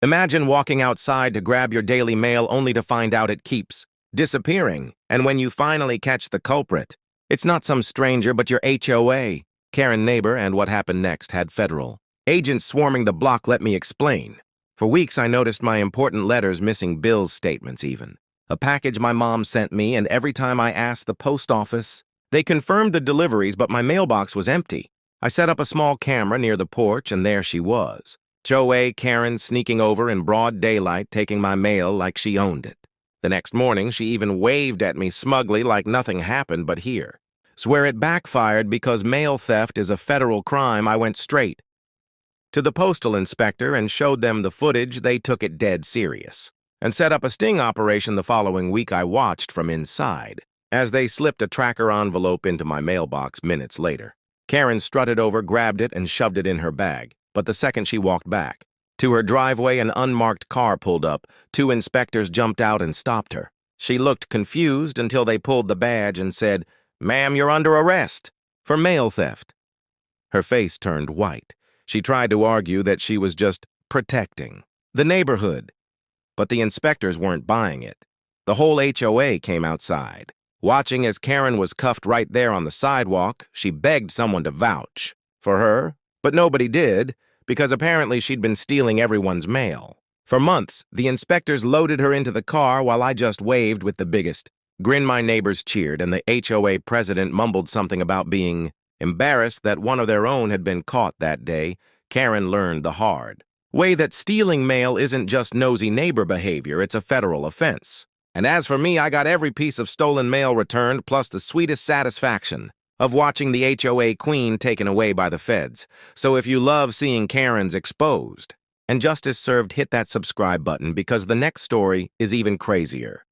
Imagine walking outside to grab your daily mail only to find out it keeps disappearing, and when you finally catch the culprit, it's not some stranger but your HOA. Karen neighbor, and what happened next had federal agents swarming the block. Let me explain. For weeks I noticed my important letters missing bills statements even. A package my mom sent me, and every time I asked the post office, they confirmed the deliveries, but my mailbox was empty. I set up a small camera near the porch, and there she was. HOA Karen sneaking over in broad daylight, taking my mail like she owned it. The next morning, she even waved at me smugly like nothing happened but here. Swear it backfired because mail theft is a federal crime. I went straight to the postal inspector and showed them the footage. They took it dead serious and set up a sting operation. The following week, I watched from inside as they slipped a tracker envelope into my mailbox minutes later. Karen strutted over, grabbed it, and shoved it in her bag. But the second she walked back to her driveway, an unmarked car pulled up. Two inspectors jumped out and stopped her. She looked confused until they pulled the badge and said, "Ma'am, you're under arrest for mail theft." Her face turned white. She tried to argue that she was just protecting the neighborhood, but the inspectors weren't buying it. The whole HOA came outside, watching as Karen was cuffed right there on the sidewalk. She begged someone to vouch for her, but nobody did, because apparently she'd been stealing everyone's mail. For months, the inspectors loaded her into the car while I just waved with the biggest grin. My neighbors cheered, and the HOA president mumbled something about being embarrassed that one of their own had been caught that day. Karen learned the hard way that stealing mail isn't just nosy neighbor behavior, it's a federal offense. And as for me, I got every piece of stolen mail returned, plus the sweetest satisfaction of watching the HOA queen taken away by the feds. So if you love seeing Karens exposed and justice served, hit that subscribe button because the next story is even crazier.